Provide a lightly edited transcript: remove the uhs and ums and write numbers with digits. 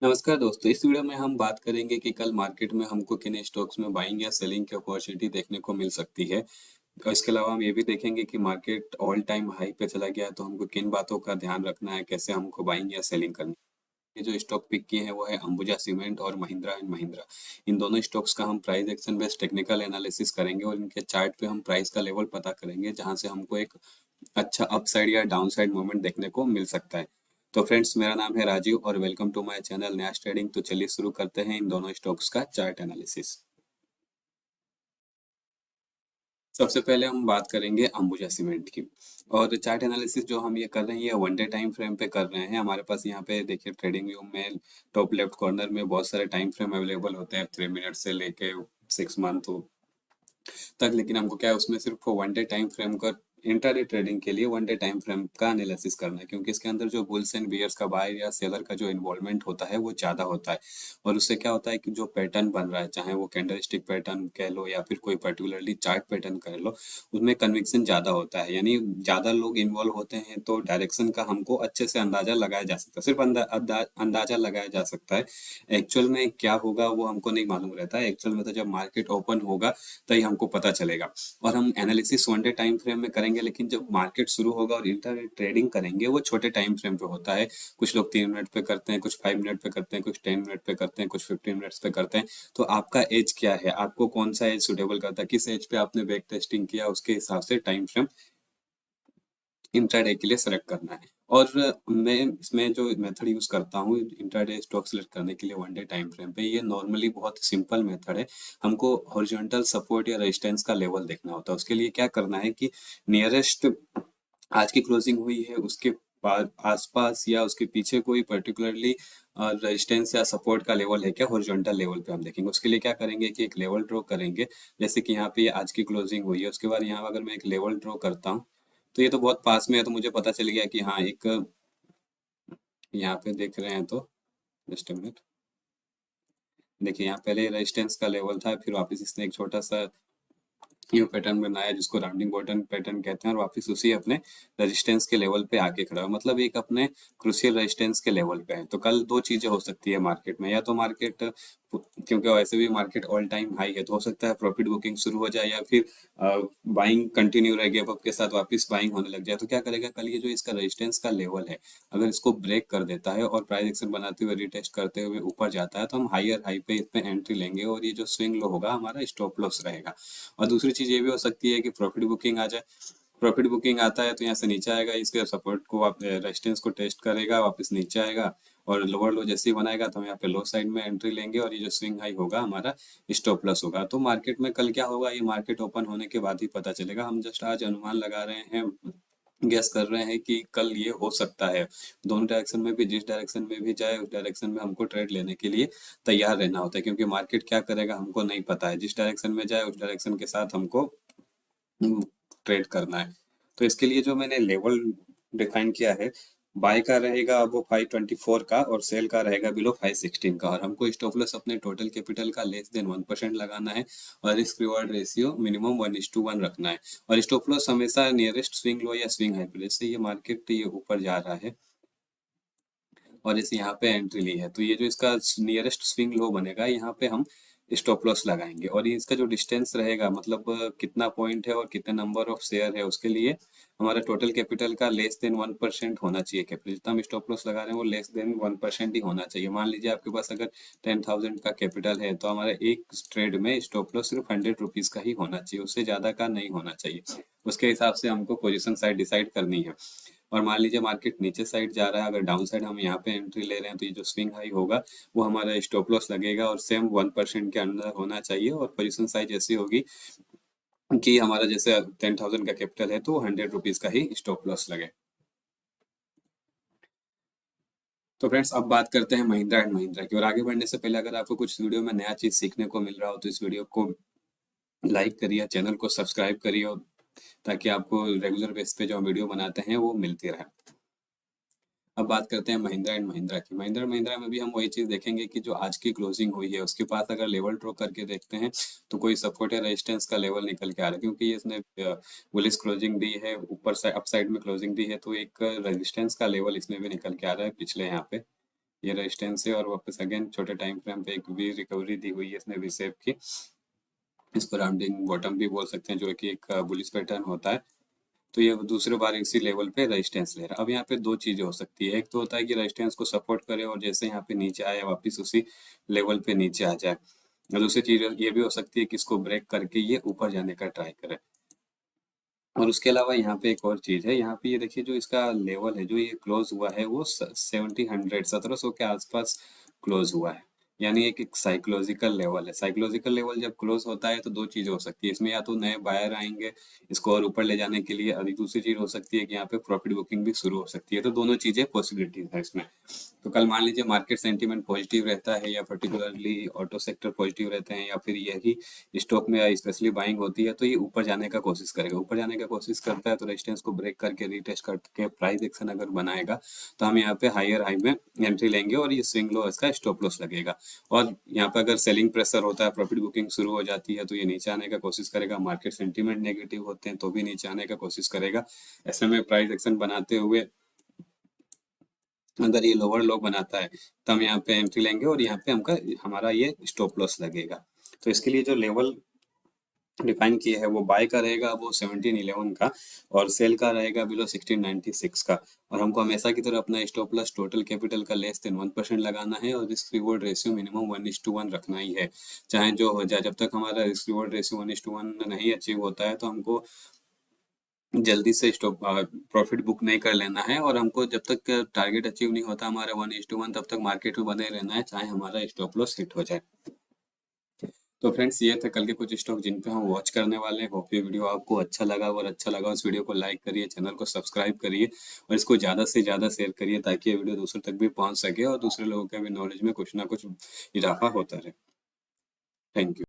नमस्कार दोस्तों, इस वीडियो में हम बात करेंगे कि कल मार्केट में हमको किन स्टॉक्स में बाइंग या सेलिंग की अपॉर्चुनिटी देखने को मिल सकती है। और इसके अलावा हम ये भी देखेंगे कि मार्केट ऑल टाइम हाई पे चला गया है तो हमको किन बातों का ध्यान रखना है, कैसे हमको बाइंग या सेलिंग करनी है। ये जो स्टॉक पिक किए हैं वो है अंबुजा सीमेंट और महिंद्रा एंड महिंद्रा। इन दोनों स्टॉक्स का हम price action based technical analysis करेंगे और इनके चार्ट पे हम प्राइस का लेवल पता करेंगे जहां से हमको एक अच्छा अपसाइड या डाउनसाइड मूवमेंट देखने को मिल सकता है। तो फ्रेंड्स, मेरा नाम है राजीव और वेलकम टू माय चैनल न्यास ट्रेडिंग। तो चलिए शुरू करते हैं इन दोनों स्टॉक्स का चार्ट एनालिसिस। सबसे पहले हम बात करेंगे अंबुजा सीमेंट की। और चार्ट एनालिसिस जो हम ये कर रहे हैं ये वन डे टाइम फ्रेम पे कर रहे हैं। हमारे पास यहाँ पे देखिए ट्रेडिंग व्यू में टॉप लेफ्ट कॉर्नर में बहुत सारे टाइम फ्रेम अवेलेबल होते हैं, 3 मिनट से लेके 6 मंथ तक। लेकिन हमको क्या है, उसमें सिर्फ वन डे टाइम फ्रेम का इंट्राडे ट्रेडिंग के लिए वन डे टाइम फ्रेम का एनालिसिस करना है, क्योंकि इसके अंदर जो बुल्स एंड बियर्स का बायर या सेलर का जो इन्वॉल्वमेंट होता है वो ज्यादा होता है। और उससे क्या होता है कि जो पैटर्न बन रहा है, चाहे वो कैंडल स्टिक पैटर्न कह लो या फिर कोई पर्टिकुलरली चार्ट पैटर्न कह लो, उसमें कन्विक्शन ज्यादा होता है। यानी ज्यादा लोग इन्वॉल्व होते हैं तो डायरेक्शन का हमको अच्छे से अंदाजा लगाया जा सकता है। सिर्फ अंदाजा लगाया जा सकता है। एक्चुअल में क्या होगा वो हमको नहीं मालूम रहता है। एक्चुअल में तो जब मार्केट ओपन होगा तभी हमको पता चलेगा। और हम analysis one day time frame में करेंगे, लेकिन जब मार्केट शुरू होगा और इंटर ट्रेडिंग करेंगे वो छोटे टाइम फ्रेम पे होता है। कुछ लोग 3 मिनट पे करते हैं, कुछ 5 मिनट पे करते हैं, कुछ 10 मिनट पे करते हैं, कुछ 15 मिनट्स पे करते हैं। तो आपका एज क्या है, आपको कौन सा एज सुटेबल करता है, किस एज पे आपने बैक टेस्टिंग किया, उसके हिसाब से टाइम फ्रेम इंट्राडे के लिए सेलेक्ट करना है। और मैं इसमें जो मेथड यूज करता हूँ इंट्राडे स्टॉक सेलेक्ट करने के लिए वन डे टाइम फ्रेम पे, ये नॉर्मली बहुत सिंपल मेथड है। हमको हॉरिजॉन्टल सपोर्ट या रेजिस्टेंस का लेवल देखना होता है। उसके लिए क्या करना है कि नियरेस्ट आज की क्लोजिंग हुई है उसके बाद आसपास या उसके पीछे कोई पर्टिकुलरली रेजिस्टेंस या सपोर्ट का लेवल है क्या, हॉरिजॉन्टल लेवल पे हम देखेंगे। उसके लिए क्या करेंगे कि एक लेवल ड्रॉ करेंगे। जैसे कि यहाँ पे आज की क्लोजिंग हुई है, उसके बाद यहाँ अगर मैं एक लेवल ड्रॉ करता हूँ तो ये तो बहुत पास में है, तो मुझे पता चल गया कि हाँ एक यहाँ पे देख रहे हैं तो जस्ट अ मिनट। देखिए यहाँ पहले रेजिस्टेंस का लेवल था, फिर वापस इसने एक छोटा सा न्यू पैटर्न बनाया जिसको राउंडिंग बॉटम पैटर्न कहते हैं और वापस उसी अपने रेजिस्टेंस के लेवल पे आके खड़ा हुआ, मतलब एक अपने क्रूशियल रेजिस्टेंस के लेवल पे है। तो कल दो चीजें हो सकती है मार्केट में, या तो मार्केट, क्योंकि वैसे भी मार्केट ऑल टाइम हाई है, तो हो सकता है प्रॉफिट बुकिंग शुरू हो जाए या फिर बाइंग कंटिन्यू रह गया के साथ वापस बाइंग होने लग जाए। तो क्या करेगा कल, ये जो इसका रेजिस्टेंस का लेवल है अगर इसको ब्रेक कर देता है और प्राइस एक्शन बनाते हुए रिटेस्ट करते हुए ऊपर जाता है तो हम हायर हाई पे इसमें एंट्री लेंगे और ये जो स्विंग लो होगा हमारा स्टॉप लॉस रहेगा। और दूसरी चीज ये भी हो सकती है कि प्रॉफिट बुकिंग आ जाए। प्रॉफिट बुकिंग आता है तो यहाँ से नीचे आएगा, इसके सपोर्ट को रेजिस्टेंस को टेस्ट करेगा, वापस नीचे आएगा और लोअर लो जैसे ही बनाएगा तो हम यहाँ पे लो साइड में एंट्री लेंगे और ये जो स्विंग हाई होगा हमारा स्टॉप लॉस होगा। तो मार्केट में कल क्या होगा ये मार्केट ओपन होने के बाद ही पता चलेगा। हम जस्ट आज अनुमान लगा रहे हैं, गेस कर रहे हैं कि कल ये हो सकता है। दोनों डायरेक्शन में भी, जिस डायरेक्शन में भी जाए उस डायरेक्शन में हमको ट्रेड लेने के लिए तैयार रहना होता है, क्योंकि मार्केट क्या करेगा हमको नहीं पता है। जिस डायरेक्शन में जाए उस डायरेक्शन के साथ हमको ट्रेड करना है। तो इसके लिए जो मैंने लेवल डिफाइन किया है, बाय का रहेगा वो 524 का और सेल का रहेगा बिलो 516 का। और हमको स्टॉप लॉस अपने टोटल कैपिटल का लेस देन 1% लगाना है और रिस्क रिवॉर्ड रेशियो मिनिमम 1:1 रखना है। और स्टॉप लॉस हमेशा नियरेस्ट स्विंग लो या स्विंग हाई पे, जैसे ये मार्केट ये ऊपर जा रहा है और जैसे यहाँ पे एंट्री ली है तो ये जो इसका नियरेस्ट स्विंग लो बनेगा यहाँ पे हम स्टॉप लॉस लगाएंगे। और ये इसका जो डिस्टेंस रहेगा, मतलब कितना पॉइंट है और कितने नंबर ऑफ शेयर है, उसके लिए हमारा टोटल कैपिटल का लेस देन 1% होना चाहिए। कैपिटल जितना हम स्टॉप लॉस लगा रहे हैं वो लेस देन 1% ही होना चाहिए। मान लीजिए आपके पास अगर 10,000 का कैपिटल है तो हमारा एक ट्रेड में स्टॉप लॉस सिर्फ 100 रुपीज का ही होना चाहिए, उससे ज्यादा का नहीं होना चाहिए। उसके हिसाब से हमको पोजिशन साइड डिसाइड करनी है। और मान लीजिए मार्केट नीचे साइड जा रहा है, अगर डाउन साइड हम यहाँ पे एंट्री ले रहे हैं तो ये जो स्विंग हाई होगा वो हमारा स्टॉप लॉस लगेगा और सेम 1% के अंदर होना चाहिए। और पोजीशन साइज ऐसी होगी कि हमारा जैसे 10,000 का कैपिटल है तो 100 रुपीज का ही स्टॉप लॉस लगे। तो फ्रेंड्स अब बात करते हैं महिंद्रा एंड महिंद्रा की। और आगे बढ़ने से पहले अगर आपको कुछ वीडियो में नया चीज सीखने को मिल रहा हो तो इस वीडियो को लाइक करिए, चैनल को सब्सक्राइब करिए, ताकि आपको रेगुलर बेस पे जो हम वीडियो बनाते हैं वो मिलती रहे। अब बात करते हैं महिंद्रा एंड महिंद्रा की। महिंद्रा महिंद्रा में भी हम वही चीज देखेंगे कि जो आज की क्लोजिंग हुई है उसके पास अगर लेवल ड्रॉ करके देखते हैं तो कोई सपोर्ट या रेजिस्टेंस का लेवल निकल के आ रहा है, क्योंकि ये इसने बुलिश क्लोजिंग दी है, ऊपर साइड अप साइड में क्लोजिंग दी है, तो एक रेजिस्टेंस का लेवल इसमें भी निकल के आ रहा है पिछले यहाँ पे ये रेजिस्टेंस है और वापस अगेन छोटे टाइम फ्रेम पे एक वी रिकवरी दी हुई है इसने वी शेप की। इसको राउंडिंग बॉटम भी बोल सकते हैं, जो कि एक बुलिश पैटर्न होता है। तो ये दूसरे बार इसी लेवल पे रेजिस्टेंस ले रहा है। अब यहाँ पे दो चीजें हो सकती है, एक तो होता है कि रेजिस्टेंस को सपोर्ट करे और जैसे यहाँ पे नीचे आए वापस उसी लेवल पे नीचे आ जाए, और दूसरी चीज ये भी हो सकती है कि इसको ब्रेक करके ये ऊपर जाने का ट्राई करे। और उसके अलावा यहाँ पे एक और चीज है, यहाँ पे ये देखिए जो इसका लेवल है जो ये क्लोज हुआ है वो 1700 के आसपास क्लोज हुआ है, यानी एक साइकोलॉजिकल लेवल है। साइकोलॉजिकल लेवल जब क्लोज होता है तो दो चीजें हो सकती है इसमें, या तो नए बायर आएंगे इसको और ऊपर ले जाने के लिए, और दूसरी चीज हो सकती है कि यहाँ पे प्रॉफिट बुकिंग भी शुरू हो सकती है। तो दोनों चीजें पॉसिबिलिटीज है इसमें। तो कल मान लीजिए मार्केट सेंटीमेंट पॉजिटिव रहता है, या पर्टिकुलरली ऑटो सेक्टर पॉजिटिव रहते हैं, या फिर यही स्टॉक में स्पेशली बाइंग होती है, तो ये ऊपर जाने का कोशिश करेगा। ऊपर जाने का कोशिश करता है तो रेजिस्टेंस को ब्रेक करके रीटेस्ट करके प्राइस एक्शन अगर बनाएगा तो हम यहाँ पे हायर हाई में एंट्री लेंगे और ये स्विंग लो इसका स्टॉप लॉस लगेगा। और यहाँ पे अगर सेलिंग प्रेशर होता है, प्रॉफिट बुकिंग शुरू हो जाती है, तो ये नीचे आने का कोशिश करेगा। मार्केट सेंटीमेंट नेगेटिव होते हैं तो भी नीचे आने का कोशिश करेगा। ऐसे में प्राइस एक्शन बनाते हुए अगर ये लोअर लो बनाता है तो हम यहाँ पे एंट्री लेंगे और यहाँ पे हमारा ये स्टॉप लॉस लगेगा। तो इसके लिए जो लेवल डिफाइन किया है वो बाय का रहेगा वो 1711 का, और सेल का रहेगा बिलो 1696 का। और हमको हमेशा की तरह अपना स्टॉप लॉस टोटल कैपिटल का लेस देन 1% लगाना है, और रिस्क रिवॉर्ड रेशियो मिनिमम 1:1 रखना ही है, चाहे जो हो जाए। जब तक हमारा रिस्क रिवॉर्ड रेशियो 1:1 नहीं अचीव होता है तो हमको जल्दी से स्टॉप प्रॉफिट बुक नहीं कर लेना है, और हमको जब तक टारगेट अचीव नहीं होता हमारा 1:1 तब तक मार्केट में बने रहना है, चाहे हमारा स्टॉप लॉस हिट हो जाए। तो फ्रेंड्स ये थे कल के कुछ स्टॉक जिन पे हम वॉच करने वाले हैं। होप ये वीडियो आपको अच्छा लगा, और अच्छा लगा इस वीडियो को लाइक करिए, चैनल को सब्सक्राइब करिए, और इसको ज़्यादा से ज़्यादा शेयर करिए ताकि ये वीडियो दूसरों तक भी पहुंच सके और दूसरे लोगों के भी नॉलेज में कुछ ना कुछ इजाफा होता रहे। Thank you.